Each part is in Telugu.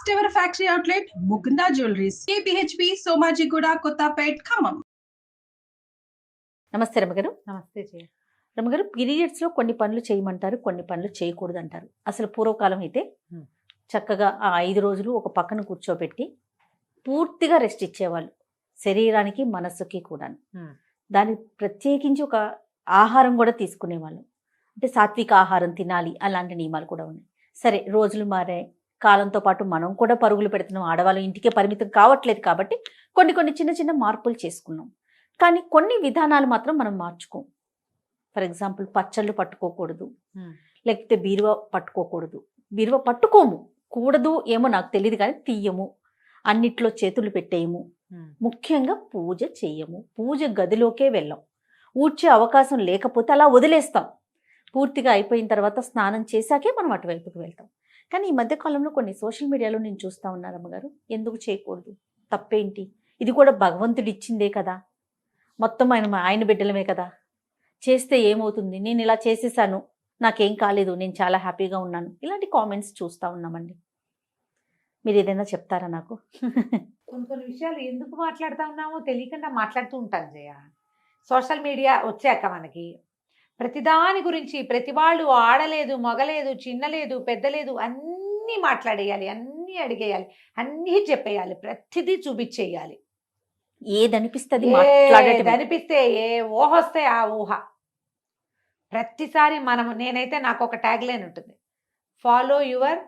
First ever factory outlet Mukunda Jewelleries KPHB Somajiguda Kothapet Khammam. నమస్తే రమగారు. నమస్తే జయ. రమగారు, పీరియడ్స్లో కొన్ని పనులు చేయమంటారు, కొన్ని పనులు చేయకూడదు అంటారు. అసలు పూర్వకాలం అయితే చక్కగా ఆ 5 రోజులు ఒక పక్కన కూర్చోబెట్టి పూర్తిగా రెస్ట్ ఇచ్చేవాళ్ళు, శరీరానికి మనస్సుకి కూడా. దానికి ప్రత్యేకించి ఒక ఆహారం కూడా తీసుకునేవాళ్ళు, అంటే సాత్విక ఆహారం తినాలి, అలాంటి నియమాలు కూడా ఉన్నాయి. సరే, రోజులు మారాయి, కాలంతో పాటు మనం కూడా పరుగులు పెడుతున్నాం, ఆడవాళ్ళు ఇంటికే పరిమితం కావట్లేదు కాబట్టి కొన్ని చిన్న చిన్న మార్పులు చేసుకున్నాం. కానీ కొన్ని విధానాలు మాత్రం మనం మార్చుకోం. ఫర్ ఎగ్జాంపుల్, పచ్చళ్ళు పట్టుకోకూడదు, లేకపోతే బీరువా పట్టుకోకూడదు. బీరువా పట్టుకోము, కూడదు ఏమో నాకు తెలియదు, కానీ తీయము, అన్నిట్లో చేతులు పెట్టేయము, ముఖ్యంగా పూజ చెయ్యము, పూజ గదిలోకే వెళ్ళాం. ఊడ్చే అవకాశం లేకపోతే అలా వదిలేస్తాం. పూర్తిగా అయిపోయిన తర్వాత స్నానం చేశాకే మనం అటువైపుకి వెళ్తాం. కానీ ఈ మధ్యకాలంలో కొన్ని సోషల్ మీడియాలో నేను చూస్తూ ఉన్నాను అమ్మగారు, ఎందుకు చేయకూడదు, తప్పేంటి, ఇది కూడా భగవంతుడు ఇచ్చిందే కదా, మొత్తం ఆయన బిడ్డలమే కదా, చేస్తే ఏమవుతుంది, నేను ఇలా చేసేసాను, నాకేం కాలేదు, నేను చాలా హ్యాపీగా ఉన్నాను, ఇలాంటి కామెంట్స్ చూస్తూ ఉన్నామండి. మీరు ఏదైనా చెప్తారా నాకు? కొన్ని విషయాలు ఎందుకు మాట్లాడుతూ ఉన్నామో తెలియకుండా మాట్లాడుతూ ఉంటాను జయ. సోషల్ మీడియా వచ్చాక మనకి ప్రతిదాని గురించి ప్రతి వాళ్ళు ఆడలేదు, మగలేదు, చిన్నలేదు, పెద్దలేదు, అన్నీ మాట్లాడేయాలి, అన్నీ అడిగేయాలి, అన్నీ చెప్పేయాలి, ప్రతిదీ చూపించేయాలి. ఏదనిపిస్తుంది అనిపిస్తే ఏ ఊహ వస్తే ఆ ఊహ ప్రతిసారి నేనైతే నాకు ఒక ట్యాగ్ లైన్ ఉంటుంది, ఫాలో యువర్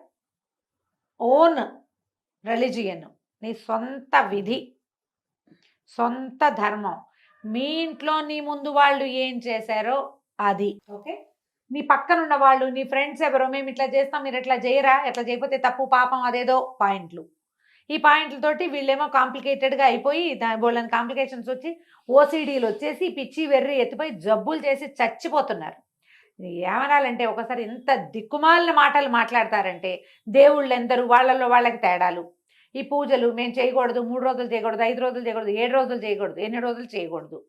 ఓన్ రిలీజియన్, నీ సొంత విధి, సొంత ధర్మం, మీ ఇంట్లో నీ ముందు వాళ్ళు ఏం చేశారో అది. ఓకే, నీ పక్కన ఉన్న వాళ్ళు, నీ ఫ్రెండ్స్ ఎవరో, మేము ఇట్లా చేస్తాం, మీరు ఎట్లా చేయరా, ఎట్లా చేయకపోతే తప్పు, పాపం, అదేదో పాయింట్లు. ఈ పాయింట్లతోటి వీళ్ళేమో కాంప్లికేటెడ్గా అయిపోయి బోళ్ళని కాంప్లికేషన్స్ వచ్చి ఓసిడీలు వచ్చేసి పిచ్చి వెర్రి ఎత్తిపోయి జబ్బులు చేసి చచ్చిపోతున్నారు. ఏమనాలంటే ఒకసారి ఎంత దిక్కుమాలిన మాటలు మాట్లాడతారంటే, దేవుళ్ళు ఎందరు, వాళ్ళల్లో వాళ్ళకి తేడాలు. ఈ పూజలు మేము చేయకూడదు, 3 రోజులు చేయకూడదు, 5 రోజులు చేయకూడదు, 7 రోజులు చేయకూడదు, ఎన్ని రోజులు చేయకూడదు,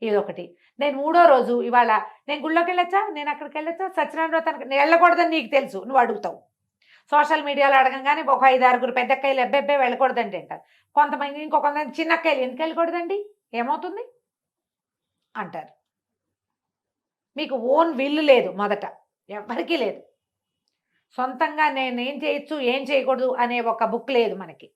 ఇదొకటి. నేను 3వ రోజు ఇవాళ నేను గుళ్ళోకి వెళ్ళొచ్చా, నేను అక్కడికి వెళ్ళొచ్చా, సత్యనారాయణ వ్రతానికి నేను వెళ్ళకూడదని నీకు తెలుసు, నువ్వు అడుగుతావు. సోషల్ మీడియాలో అడగంగానే ఒక 5-6 పెద్దక్కయ్యలు ఎబ్బెబ్బే వెళ్ళకూడదండి అంటారు. కొంతమంది ఇంకొంతమంది చిన్నక్కయ్యలు ఎందుకు వెళ్ళకూడదండి, ఏమవుతుంది అంటారు. మీకు ఓన్ విల్లు లేదు, మొదట ఎవరికీ లేదు. సొంతంగా నేను ఏం చేయొచ్చు, ఏం చేయకూడదు అనే ఒక బుక్ లేదు మనకి.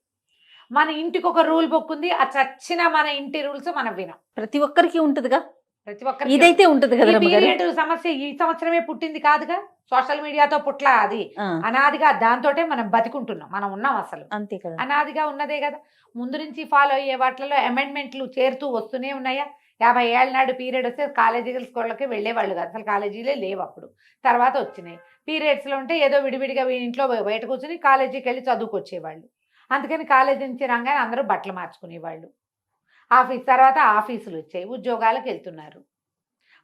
మన ఇంటికి ఒక రూల్ బుక్ ఉంది, ఆ చచ్చిన మన ఇంటి రూల్స్ మనం వినం. ప్రతి ఒక్కరికి ఉంటుందిగా, ప్రతి ఒక్కరికి ఇదైతే ఉంటుంది కదా. పీరియడ్ సమస్య ఈ సంవత్సరమే పుట్టింది కాదుగా, సోషల్ మీడియాతో పుట్ల, అది అనాదిగా దాంతోటే మనం బతికుంటున్నాం, మనం ఉన్నాం, అసలు అంతే కదా, అనాదిగా ఉన్నదే కదా. ముందు నుంచి ఫాలో అయ్యే వాటిలో అమెండ్మెంట్లు చేరుతూ వస్తూనే ఉన్నాయా. 50 ఏళ్ళ నాడు పీరియడ్ వస్తే కాలేజీల స్కూళ్ళకి వెళ్ళేవాళ్ళు కాదు, అసలు కాలేజీలే లేవు అప్పుడు, తర్వాత వచ్చినాయి. పీరియడ్స్లో ఉంటే ఏదో విడివిడిగా ఇంట్లో బయట కూర్చొని కాలేజీకి వెళ్ళి చదువుకొచ్చేవాళ్ళు. అందుకని కాలేజీ నుంచి రాగానే అందరూ బట్టలు మార్చుకునేవాళ్ళు. తర్వాత ఆఫీసులు వచ్చాయి, ఉద్యోగాలకు వెళ్తున్నారు.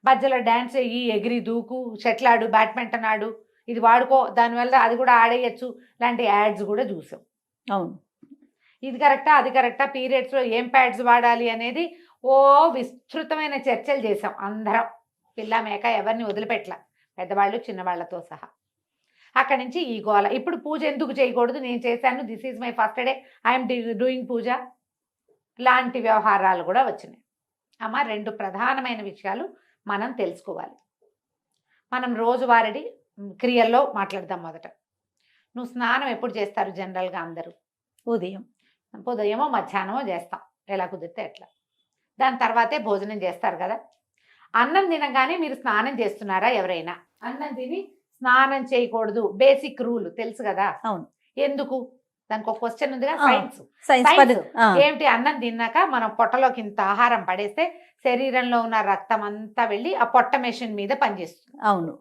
మధ్యలో డ్యాన్స్ అయ్యి, ఎగిరి దూకు, షటిల్ ఆడు, బ్యాడ్మింటన్ ఆడు, ఇది వాడుకో, దానివల్ల అది కూడా ఆడేయచ్చు, లాంటి యాడ్స్ కూడా చూసాం. అవును, ఇది కరెక్టా, అది కరెక్టా, పీరియడ్స్లో ఏం ప్యాడ్స్ వాడాలి అనేది ఓ విస్తృతమైన చర్చలు చేసాం అందరం, పిల్ల మేక ఎవరిని వదిలిపెట్టల, పెద్దవాళ్ళు చిన్నవాళ్లతో సహా. అక్కడి నుంచి ఈ గోల. ఇప్పుడు పూజ ఎందుకు చేయకూడదు, నేను చేశాను, this is my first day, I'm doing puja, లాంటి వ్యవహారాలు కూడా వచ్చినాయి. అమ్మ, 2 ప్రధానమైన విషయాలు మనం తెలుసుకోవాలి. మనం రోజువారీ క్రియల్లో మాట్లాడదాం. మొదట, నువ్వు స్నానం ఎప్పుడు చేస్తారు జనరల్గా అందరూ? ఉదయమో మధ్యాహ్నమో చేస్తాం, ఎలా కుదిరితే ఎట్లా. దాని తర్వాతే భోజనం చేస్తారు కదా. అన్నం తినగానే మీరు స్నానం చేస్తున్నారా? ఎవరైనా అన్నం తిని స్నానం చేయకూడదు, బేసిక్ రూల్ తెలుసు కదా. అవును, ఎందుకు? దానికి ఒక క్వశ్చన్ ఉందిగా, సైన్స్ ఏమిటి? అన్నం తిన్నాక మనం పొట్టలోకి ఇంత ఆహారం పడేస్తే శరీరంలో ఉన్న రక్తం అంతా వెళ్ళి ఆ పొట్ట మెషిన్ మీద పనిచేస్తుంది. అవును,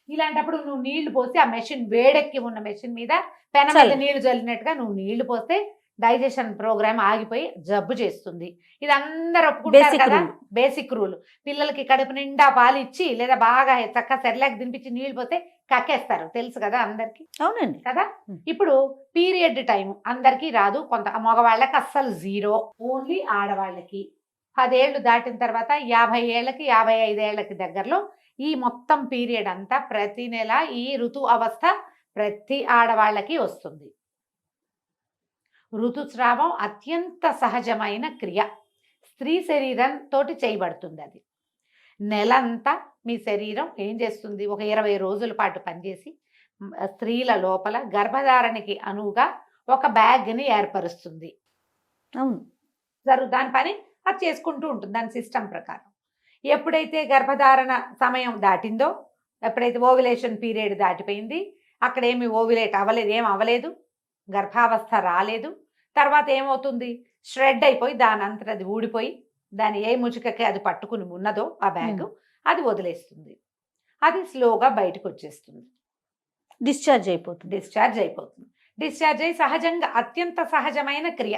ఇలాంటప్పుడు నువ్వు నీళ్లు పోసి ఆ మెషిన్, వేడెక్కి ఉన్న మెషిన్ మీద పెన మీద నీళ్లు చల్లినట్టుగా నువ్వు నీళ్లు పోస్తే డైజెషన్ ప్రోగ్రామ్ ఆగిపోయి జబ్బు చేస్తుంది. ఇది అందరు ఒప్పుకుంటారు కదా, బేసిక్ రూల్. పిల్లలకి కడుపు నిండా పాలు ఇచ్చి లేదా బాగా చక్కగా సెర్లాక్ తినిపించి నీళ్లు పోతే కక్కేస్తారు, తెలుసు కదా అందరికి. అవునండి కదా. ఇప్పుడు పీరియడ్ టైం అందరికీ రాదు, కొంత మగవాళ్ళకి అస్సలు 0, ఓన్లీ ఆడవాళ్ళకి. 10 ఏళ్ళు దాటిన తర్వాత 50 ఏళ్ళకి 55 ఏళ్ళకి దగ్గరలో ఈ మొత్తం పీరియడ్ అంతా ప్రతి నెల ఈ ఋతు అవస్థ ప్రతి ఆడవాళ్ళకి వస్తుంది. ఋతుస్రావం అత్యంత సహజమైన క్రియ. స్త్రీ శరీరంతో చేయబడుతుంది అది. నెలంతా మీ శరీరం ఏం చేస్తుంది, ఒక 20 రోజుల పాటు పనిచేసి స్త్రీల లోపల గర్భధారణకి అనువుగా ఒక బ్యాగ్ని ఏర్పరుస్తుంది. అవును. దాని పని అది చేసుకుంటూ ఉంటుంది దాని సిస్టమ్ ప్రకారం. ఎప్పుడైతే గర్భధారణ సమయం దాటిందో, ఎప్పుడైతే ఓవ్యులేషన్ పీరియడ్ దాటిపోయింది, అక్కడ ఏమి ఓవ్యులేట్ అవ్వలేదు, ఏం అవ్వలేదు, గర్భావస్థ రాలేదు, తర్వాత ఏమవుతుంది, షెడ్ అయిపోయి దాని అంతటా అది ఊడిపోయి దాని ఏ ముచుకకి అది పట్టుకుని ఉన్నదో ఆ బ్యాగ్ అది వదిలేస్తుంది. అది స్లోగా బయటకు వచ్చేస్తుంది, డిశ్చార్జ్ అయిపోతుంది. డిశ్చార్జ్ అయి సహజంగా అత్యంత సహజమైన క్రియ.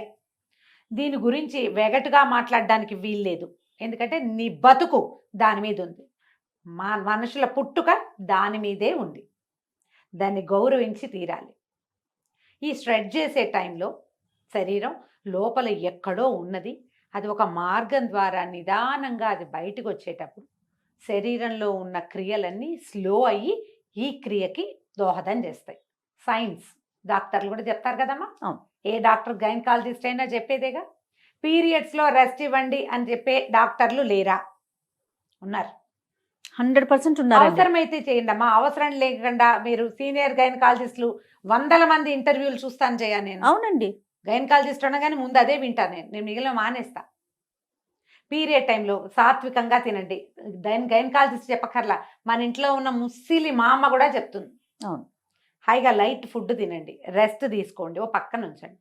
దీని గురించి వెగటుగా మాట్లాడడానికి వీల్లేదు, ఎందుకంటే నీ బతుకు దాని మీద ఉంది, మనుషుల పుట్టుక దాని మీదే ఉంది, దాన్ని గౌరవించి తీరాలి. ఈ స్ట్రెచ్ చేసే టైంలో శరీరం లోపల ఎక్కడో ఉన్నది, అది ఒక మార్గం ద్వారా నిదానంగా అది బయటకు వచ్చేటప్పుడు శరీరంలో ఉన్న క్రియలన్నీ స్లో అయ్యి ఈ క్రియకి దోహదం చేస్తాయి. సైన్స్ డాక్టర్లు కూడా చెప్తారు కదమ్మా, ఏ డాక్టర్ గైనకాలజిస్ట్ అయినా చెప్పేదేగా. పీరియడ్స్లో రెస్ట్ ఇవ్వండి అని చెప్పే డాక్టర్లు లేరా? ఉన్నారు, 100% ఉన్నారు. అవసరమైతే చేయండి అమ్మా, అవసరం లేకుండా మీరు సీనియర్ గైనకాలజిస్టులు 100 మంది ఇంటర్వ్యూలు చూస్తాను చేయా నేను. అవునండి, గైనకాలజిస్ట్ అనగానే ముందు అదే వింటాను నేను మిగిలిన మానేస్తా. పీరియడ్ టైంలో సాత్వికంగా తినండి, గైనకాలజిస్ట్ చెప్పకర్లా, మన ఇంట్లో ఉన్న ముస్సిలి మా అమ్మ కూడా చెప్తుంది. అవును, హాయిగా లైట్ ఫుడ్ తినండి, రెస్ట్ తీసుకోండి, ఓ పక్కన ఉంచండి.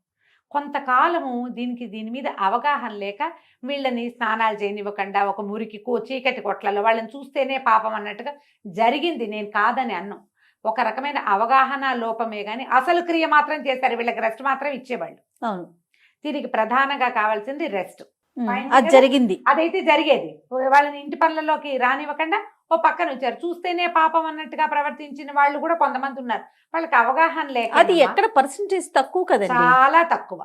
కొంతకాలము దీని మీద అవగాహన లేక వీళ్ళని స్నానాలు చేయనివ్వకుండా ఒక మురికి చీకటి కొట్లలో వాళ్ళని చూస్తేనే పాపం అన్నట్టుగా జరిగింది. నేను కాదని అన్నాం, ఒక రకమైన అవగాహన లోపమే కానీ అసలు క్రియ మాత్రం చేశారు, వీళ్ళకి రెస్ట్ మాత్రం ఇచ్చేవాళ్ళు. అవును, దీనికి ప్రధానంగా కావాల్సింది రెస్ట్. అది జరిగింది, అదైతే జరిగేది. వాళ్ళని ఇంటి పనులలోకి రానివ్వకుండా ఓ పక్కన వచ్చారు, చూస్తేనే పాపం అన్నట్టుగా ప్రవర్తించిన వాళ్ళు కూడా కొంతమంది ఉన్నారు. వాళ్ళకి అవగాహన లేక, అది ఎక్కడ పర్సెంటేజ్ తక్కువ కదండి, చాలా తక్కువ.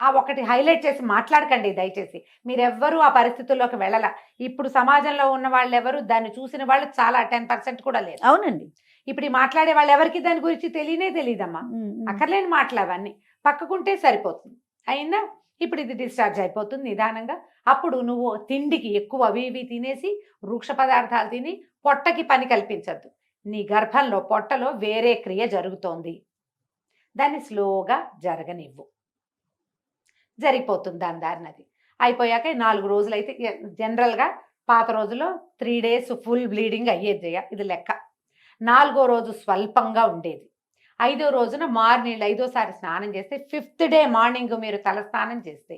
ఆ ఒకటి హైలైట్ చేసి మాట్లాడకండి దయచేసి, మీరెవ్వరూ ఆ పరిస్థితుల్లోకి వెళ్ళాల. ఇప్పుడు సమాజంలో ఉన్న వాళ్ళు ఎవరు దాన్ని చూసిన వాళ్ళు చాలా 10% కూడా లేదు. అవునండి, ఇప్పుడు ఈ మాట్లాడే వాళ్ళు ఎవరికి దాని గురించి తెలియదమ్మా. అక్కర్లేని మాటలు అవన్నీ పక్కకుంటే సరిపోతుంది. అయిందా? ఇప్పుడు ఇది డిశ్చార్జ్ అయిపోతుంది నిదానంగా. అప్పుడు నువ్వు తిండికి ఎక్కువ అవి ఇవి తినేసి వృక్ష పదార్థాలు తిని పొట్టకి పని కల్పించద్దు. నీ గర్భంలో పొట్టలో వేరే క్రియ జరుగుతోంది, దాన్ని స్లోగా జరగనివ్వు, జరిగిపోతుంది దాని దారినది. అయిపోయాక 4 రోజులు అయితే జనరల్గా పాత రోజుల్లో 3 days ఫుల్ బ్లీడింగ్ అయ్యేది, ఇది లెక్క. 4వ రోజు స్వల్పంగా ఉండేది. 5వ రోజున మార్నింగ్ 5వసారి స్నానం చేస్తే 5th day మార్నింగ్ మీరు తల స్నానం చేస్తే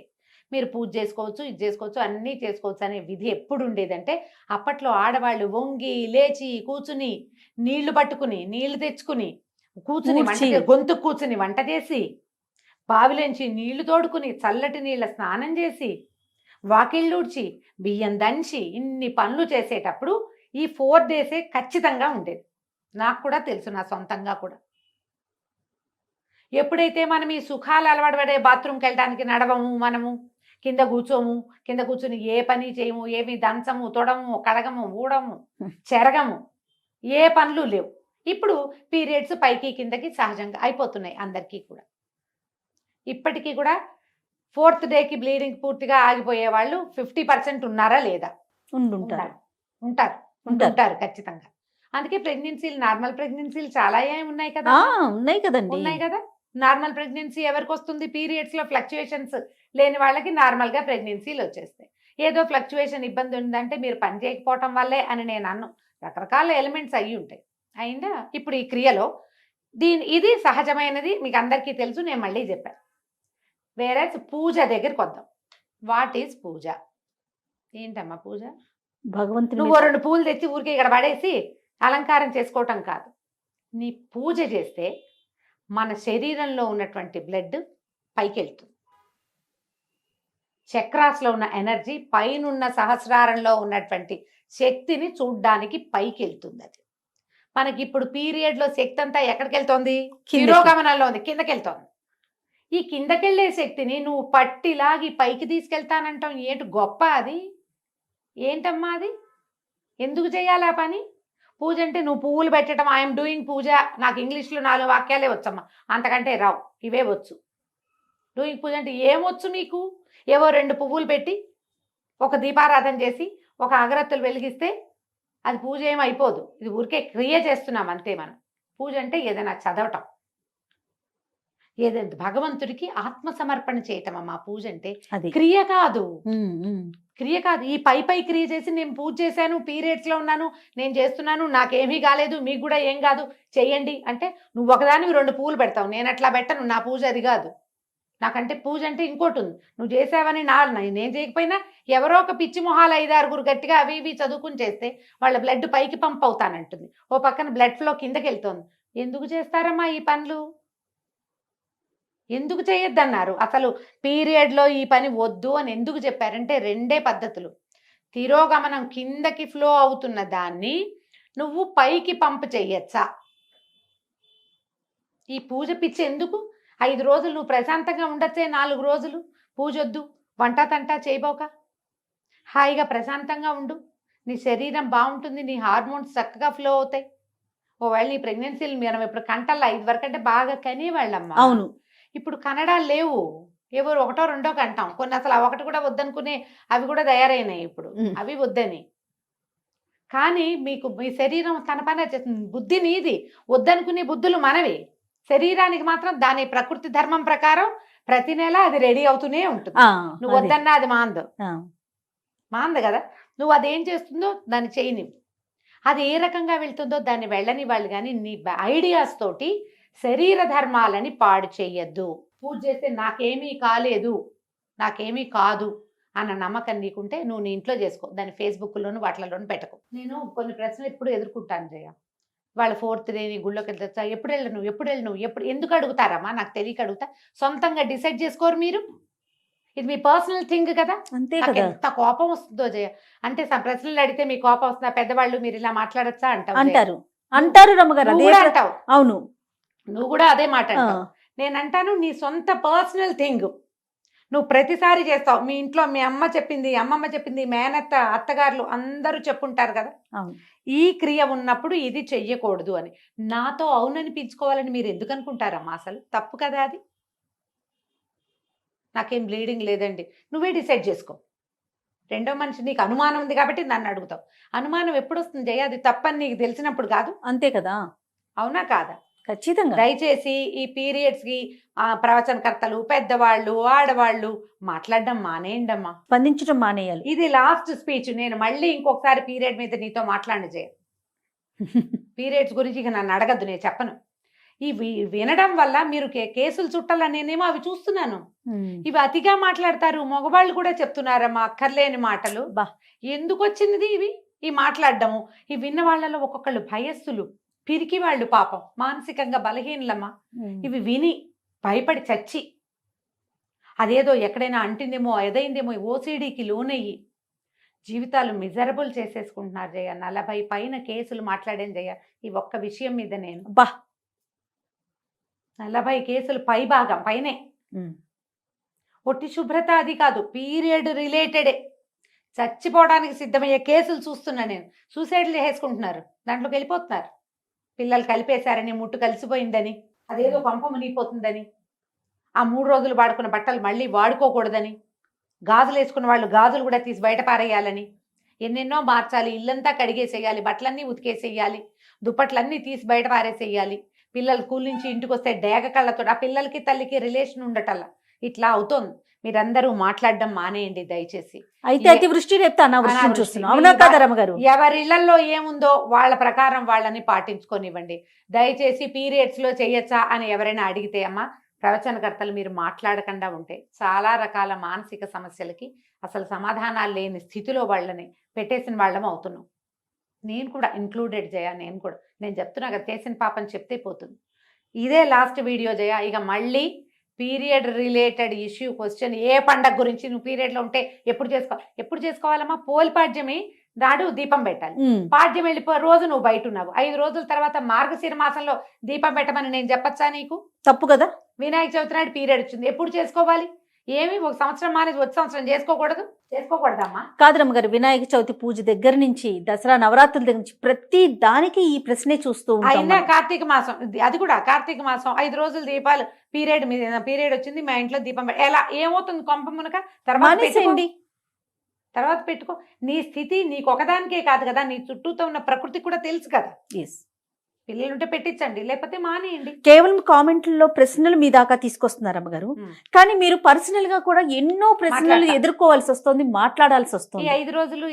మీరు పూజ చేసుకోవచ్చు, ఇది చేసుకోవచ్చు, అన్నీ చేసుకోవచ్చు అనే విధి ఎప్పుడు ఉండేదంటే, అప్పట్లో ఆడవాళ్ళు వంగి లేచి కూర్చుని నీళ్లు పట్టుకుని నీళ్లు తెచ్చుకుని కూర్చుని గొంతు కూర్చుని వంట చేసి బావిలోంచి నీళ్లు తోడుకుని చల్లటి నీళ్ళ స్నానం చేసి వాకిళ్ళూడ్చి బియ్యం దంచి ఇన్ని పనులు చేసేటప్పుడు ఈ 4 days ఖచ్చితంగా ఉండేది. నాకు కూడా తెలుసు, నా సొంతంగా కూడా. ఎప్పుడైతే మనం ఈ సుఖాలు అలవాటు పడే బాత్రూమ్కి వెళ్ళడానికి నడవము, మనము కింద కూర్చొని ఏ పని చేయము, ఏమి దంచము, తొడము, కడగము, ఊడము, చెరగము, ఏ పనులు లేవు. ఇప్పుడు పీరియడ్స్ పైకి కిందకి సహజంగా అయిపోతున్నాయి అందరికీ కూడా. ఇప్పటికీ కూడా 4th dayకి బ్లీడింగ్ పూర్తిగా ఆగిపోయే వాళ్ళు 50% ఉన్నారా లేదా? ఉంటారు ఖచ్చితంగా. అందుకే ప్రెగ్నెన్సీలు, నార్మల్ ప్రెగ్నెన్సీలు చాలా ఉన్నాయి కదా, ఉన్నాయి కదా. నార్మల్ ప్రెగ్నెన్సీ ఎవరికి వస్తుంది? పీరియడ్స్లో ఫ్లక్చుయేషన్స్ లేని వాళ్ళకి నార్మల్గా ప్రెగ్నెన్సీలు వచ్చేస్తాయి. ఏదో ఫ్లక్చుయేషన్ ఇబ్బంది ఉందంటే మీరు పని చేయకపోవటం వల్లే అని నేను అన్ను, రకరకాల ఎలిమెంట్స్ అయ్యి ఉంటాయి. అయిందా? ఇప్పుడు ఈ క్రియలో ఇది సహజమైనది, మీకు అందరికీ తెలుసు, నేను మళ్ళీ చెప్పాను. వేరే పూజ దగ్గరికి వద్దాం. వాట్ ఈజ్ పూజ? ఏంటమ్మా పూజ? భగవంతుడు నువ్వు 2 పూలు తెచ్చి ఊరికే ఇక్కడ పడేసి అలంకారం చేసుకోవటం కాదు. నీ పూజ చేస్తే మన శరీరంలో ఉన్నటువంటి బ్లడ్ పైకి వెళ్తుంది, చక్రాస్లో ఉన్న ఎనర్జీ పైనున్న సహస్రారంలో ఉన్నటువంటి శక్తిని చూడ్డానికి పైకి వెళ్తుంది. అది మనకి ఇప్పుడు పీరియడ్లో శక్తి అంతా ఎక్కడికి వెళ్తోంది? తిరోగమనంలో ఉంది, కిందకి వెళ్తోంది. ఈ కిందకెళ్ళే శక్తిని నువ్వు పట్టిలాగి పైకి తీసుకెళ్తానంటాం, ఏంటి గొప్ప అది? ఏంటమ్మా అది? ఎందుకు చేయాలి ఆ పని? పూజ అంటే నువ్వు పువ్వులు పెట్టడం, ఐఎమ్ డూయింగ్ పూజ, నాకు ఇంగ్లీష్లో 4 వాక్యాలే వచ్చమ్మా, అంతకంటే రావు, ఇవే వచ్చు. డూయింగ్ పూజ అంటే ఏమొచ్చు మీకు? ఏవో 2 పువ్వులు పెట్టి ఒక దీపారాధన చేసి ఒక అగరత్తులు వెలిగిస్తే అది పూజ ఏమి అయిపోదు. ఇది ఊరికే క్రియ చేస్తున్నాం అంతే మనం. పూజ అంటే ఏదైనా చదవటం, ఏదైనా భగవంతుడికి ఆత్మ సమర్పణ చేయటం అమ్మా పూజ అంటే. అది క్రియ కాదు, ఉమ్, ఉమ్. క్రియ కాదు. ఈ పై క్రియ చేసి నేను పూజ చేశాను, పీరియడ్స్ లో ఉన్నాను, నేను చేస్తున్నాను, నాకేమీ కాలేదు, మీకు కూడా ఏం కాదు, చెయ్యండి అంటే నువ్వు ఒకదానివి 2 పువ్వులు పెడతావు. నేను అట్లా పెట్టను, నా పూజ అది కాదు. నాకంటే పూజ అంటే ఇంకోటి ఉంది. నువ్వు చేసావని నేను చేయకపోయినా ఎవరో ఒక పిచ్చి మొహాలు 5-6 గట్టిగా అవి ఇవి చదువుకుని చేస్తే వాళ్ళ బ్లడ్ పైకి పంప్ అవుతానంటుంది, ఓ పక్కన బ్లడ్ ఫ్లో కిందకి వెళ్తుంది. ఎందుకు చేస్తారమ్మా ఈ పనులు? ఎందుకు చేయొద్దన్నారు? అసలు పీరియడ్లో ఈ పని వద్దు అని ఎందుకు చెప్పారంటే 2 పద్ధతులు. తిరోగమనం కిందకి ఫ్లో అవుతున్న దాన్ని నువ్వు పైకి పంప్ చెయ్యొచ్చా? ఈ పూజ పిచ్చి ఎందుకు? 5 రోజులు నువ్వు ప్రశాంతంగా ఉండొచ్చే, 4 రోజులు పూజొద్దు, వంట తంటా చేయబోక హాయిగా ప్రశాంతంగా ఉండు. నీ శరీరం బాగుంటుంది, నీ హార్మోన్స్ చక్కగా ఫ్లో అవుతాయి. ఒకవేళ నీ ప్రెగ్నెన్సీలు మనం ఇప్పుడు కంటల్లా 5 వరకు అంటే బాగా కనేవాళ్ళమ్మా. అవును. ఇప్పుడు కనడాలు లేవు, ఎవరు 1, 2 కంటాం. కొన్ని అసలు ఆ 1 కూడా వద్దనుకునే అవి కూడా తయారైనాయి ఇప్పుడు, అవి వద్దని. కానీ మీకు మీ శరీరం తన పని చేస్తుంది. బుద్ధి నీది, వద్దనుకునే బుద్ధులు మనవి. శరీరానికి మాత్రం దాని ప్రకృతి ధర్మం ప్రకారం ప్రతి నెల అది రెడీ అవుతూనే ఉంటుంది. నువ్వు వద్దన్నా అది మాంద కదా. నువ్వు అదేం చేస్తుందో దాన్ని చేయని, అది ఏ రకంగా వెళ్తుందో దాన్ని వెళ్ళని వాళ్ళు. కానీ నీ ఐడియాస్ తోటి శరీర ధర్మాలని పాడు చెయ్యొద్దు. పూజ చేస్తే నాకేమీ కాలేదు, నాకేమీ కాదు అన్న నమ్మకం నీకుంటే నువ్వు నీ ఇంట్లో చేసుకో, దాన్ని ఫేస్బుక్లోను వాటిలోనూ పెట్టకు. నేను కొన్ని ప్రశ్నలు ఎప్పుడు ఎదుర్కొంటాను జయ. వాళ్ళ 4th డే నీ గుళ్ళోకి వెళ్తా, ఎప్పుడు వెళ్ళను ఎందుకు అడుగుతారమ్మా? నాకు తెలియక అడుగుతా. సొంతంగా డిసైడ్ చేసుకోరు మీరు. ఇది మీ పర్సనల్ థింగ్ కదా. అంతే నాకు కదా ఎంత కోపం వస్తుందో జయ. అంటే ప్రశ్నలు అడిగితే మీ కోపం వస్తుందా? పెద్దవాళ్ళు మీరు ఇలా మాట్లాడచ్చా అంటారు రమ్మగారు. అంటావు. అవును, నువ్వు కూడా అదే మాట అంటావు. నేను అంటాను నీ సొంత పర్సనల్ థింగ్ నువ్వు ప్రతిసారి చేస్తావు. మీ ఇంట్లో మీ అమ్మ చెప్పింది, అమ్మమ్మ చెప్పింది, మేనత్త, అత్తగారులు అందరూ చెప్పుంటారు కదా, ఈ క్రియ ఉన్నప్పుడు ఇది చెయ్యకూడదు అని. నాతో అవుననిపించుకోవాలని మీరు ఎందుకు అనుకుంటారమ్మా? అసలు తప్పు కదా అది. నాకేం బ్లీడింగ్ లేదండి, నువ్వే డిసైడ్ చేసుకో. రెండో మనిషి నీకు అనుమానం ఉంది కాబట్టి నన్ను అడుగుతావు. అనుమానం ఎప్పుడు వస్తుంది జయ? అది తప్పని నీకు తెలిసినప్పుడు కాదు. అంతే కదా. అవునా కాదా? ఖచ్చితంగా. దయచేసి ఈ పీరియడ్స్కి ప్రవచనకర్తలు, పెద్దవాళ్ళు, ఆడవాళ్ళు మాట్లాడడం మానేయండి అమ్మా, స్పందించడం మానేయాలి. ఇది లాస్ట్ స్పీచ్. నేను మళ్ళీ ఇంకొకసారి పీరియడ్ మీద నీతో మాట్లాడి చేయ. పీరియడ్స్ గురించి ఇక నన్ను అడగద్దు, నేను చెప్పను. ఇవి వినడం వల్ల మీరు కేసులు చుట్టాలని నేనేమో అవి చూస్తున్నాను. ఇవి అతిగా మాట్లాడతారు, మగవాళ్ళు కూడా చెప్తున్నారమ్మా అక్కర్లేని మాటలు. ఎందుకు వచ్చింది ఇవి ఈ మాట్లాడడము? ఇవి విన్న వాళ్ళలో ఒక్కొక్కళ్ళు భయస్సులు, పిరికి వాళ్ళు, పాపం మానసికంగా బలహీనలమ్మా. ఇవి విని భయపడి చచ్చి అదేదో ఎక్కడైనా అంటిందేమో, ఎదైందేమో, ఓసిడీకి లోనయ్యి జీవితాలు మిజరబుల్ చేసేసుకుంటున్నారు జయ. 40 పైన కేసులు మాట్లాడాను జయ ఈ ఒక్క విషయం మీద. నేను 40 కేసులు పైభాగం పైనే. ఒట్టి శుభ్రత అది కాదు, పీరియడ్ రిలేటెడే చచ్చిపోవడానికి సిద్ధమయ్యే కేసులు చూస్తున్నా నేను. సూసైడ్లు చేసుకుంటున్నారు, దాంట్లోకి వెళ్ళిపోతున్నారు. పిల్లలు కలిపేశారని, ముట్టు కలిసిపోయిందని, అదేదో పంప మునిగిపోతుందని, ఆ 3 రోజులు వాడుకున్న బట్టలు మళ్ళీ వాడుకోకూడదని, గాజులు వేసుకున్న వాళ్ళు గాజులు కూడా తీసి బయట పారేయాలని, ఎన్నెన్నో మార్చాలి, ఇల్లంతా కడిగేసేయాలి, బట్టలన్నీ ఉతికేసేయాలి, దుప్పట్లన్నీ తీసి బయట పారేసేయాలి. పిల్లలు స్కూల్ నుంచి ఇంటికి వస్తే డేగ కళ్ళతో ఆ పిల్లలకి తల్లికి రిలేషన్ ఉండటల్లా ఇట్లా అవుతోంది. మీరందరూ మాట్లాడడం మానేయండి దయచేసి. అయితే అతివృష్టి రేపుతా అనావృష్టి చూస్తున్నాం. అవునా కదా రమ్మగారు? ఎవరి ఇళ్లలో ఏముందో వాళ్ళ ప్రకారం వాళ్ళని పాటించుకోనివ్వండి దయచేసి. పీరియడ్స్ లో చేయొచ్చా అని ఎవరైనా అడిగితే అమ్మా, ప్రవచనకర్తలు మీరు మాట్లాడకుండా ఉంటే చాలా రకాల మానసిక సమస్యలకి అసలు సమాధానాలు లేని స్థితిలో వాళ్ళని పెట్టేసిన వాళ్ళం అవుతున్నాం. నేను కూడా ఇంక్లూడెడ్ జయ. నేను చెప్తున్నా కదా, చేసిన పాపని చెప్తే పోతుంది. ఇదే లాస్ట్ వీడియో జయ. ఇక మళ్ళీ పీరియడ్ రిలేటెడ్ ఇష్యూ క్వశ్చన్, ఏ పండగ గురించి నువ్వు పీరియడ్లో ఉంటే ఎప్పుడు చేసుకోవాలమ్మా? పోలిపాడ్యమి నాడు దీపం పెట్టాలి. పాడ్యం వెళ్ళిపో రోజు నువ్వు బయట ఉన్నావు, 5 రోజుల తర్వాత మార్గశిర మాసంలో దీపం పెట్టమని నేను చెప్పచ్చా నీకు? తప్పు కదా. వినాయక చవితి నాడు పీరియడ్ వచ్చింది, ఎప్పుడు చేసుకోవాలి? ఏమి ఒక సంవత్సరం మానేసి వచ్చే సంవత్సరం చేసుకోకూడదమ్మా. కాదు రమ్మగారు, వినాయక చవితి పూజ దగ్గర నుంచి దసరా నవరాత్రుల దగ్గర నుంచి ప్రతి దానికి ఈ ప్రశ్నే చూస్తూ ఉంటాం అయినా మనం. కార్తీక మాసం, అది కూడా కార్తీక మాసం 5 రోజులు దీపాలు, పీరియడ్ వచ్చింది మా ఇంట్లో దీపం ఎలా ఏమవుతుంది కొంప మునక? మానేసేయండి. తర్వాత పెట్టుకో. నీ స్థితి నీకు ఒకదానికే కాదు కదా, నీ చుట్టూతో ఉన్న ప్రకృతి కూడా తెలుసు కదా. ఎస్, పిల్లలుంటే పెట్టించండి, లేకపోతే మానేయండి. కేవలం కామెంట్లలో ప్రశ్నలు మీ దాకా తీసుకొస్తున్నారు అమ్మగారు, కానీ మీరు పర్సనల్ గా కూడా ఎన్నో ప్రశ్నలు మాట్లాడతా. ఎదుర్కోవాల్సి వస్తుంది, మాట్లాడాల్సి ఈ వస్తుంది. 5 రోజులు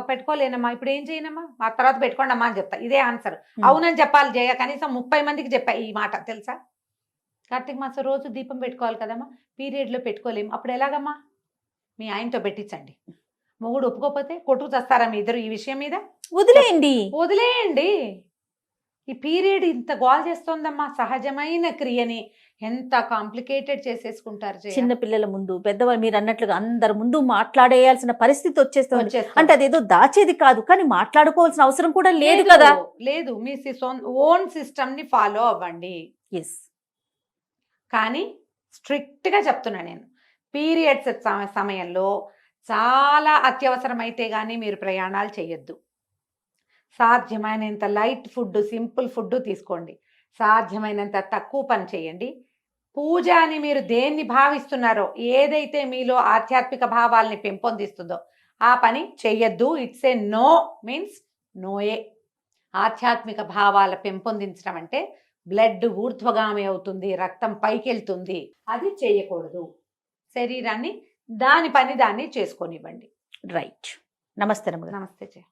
పెట్టుకోలేనమ్మా, ఇప్పుడు ఏం చేయనమ్మా, ఆ తర్వాత పెట్టుకోండి అమ్మా అని చెప్తా. ఇదే ఆన్సర్. అవునని చెప్పాలి జయ, కనీసం 30 మందికి చెప్పా ఈ మాట, తెలుసా? కార్తీక మాసం రోజు దీపం పెట్టుకోవాలి కదమ్మా, పీరియడ్ లో పెట్టుకోలేము, అప్పుడు ఎలాగమ్మా? మీ ఆయనతో పెట్టించండి. మొగుడు ఒప్పుకోకపోతే కొట్టుకు చేస్తారా మీ ఇద్దరు ఈ విషయం మీద? వదిలేయండి. ఈ పీరియడ్ ఇంత గోల్ చేస్తోందమ్మా, సహజమైన క్రియని ఎంత కాంప్లికేటెడ్ చేసేసుకుంటారు జయ. చిన్న పిల్లల ముందు, పెద్దవాళ్ళు మీరు అన్నట్లుగా అందరి ముందు మాట్లాడేయాల్సిన పరిస్థితి వచ్చేస్తుంది. అంటే అదేదో దాచేది కాదు, కానీ మాట్లాడుకోవాల్సిన అవసరం కూడా లేదు కదా. లేదు, మీ ఓన్ సిస్టమ్ ని ఫాలో అవ్వండి. ఎస్, కానీ స్ట్రిక్ట్ గా చెప్తున్నా నేను, పీరియడ్స్ సమయంలో చాలా అత్యవసరమైతే కానీ మీరు ప్రయాణాలు చేయొద్దు. సాధ్యమైనంత లైట్ ఫుడ్, సింపుల్ ఫుడ్ తీసుకోండి. సాధ్యమైనంత తక్కువ పని చేయండి. పూజ అని మీరు దేన్ని భావిస్తున్నారో, ఏదైతే మీలో ఆధ్యాత్మిక భావాల్ని పెంపొందిస్తుందో ఆ పని చెయ్యొద్దు. ఇట్స్ ఏ నో మీన్స్ నోయే. ఆధ్యాత్మిక భావాల పెంపొందించడం అంటే బ్లడ్ ఊర్ధ్వగామి అవుతుంది, రక్తం పైకి వెళ్తుంది, అది చేయకూడదు. శరీరాన్ని దాని పని దాన్ని చేసుకోనివ్వండి. రైట్. నమస్తే రమ్మగారు. నమస్తే జయ.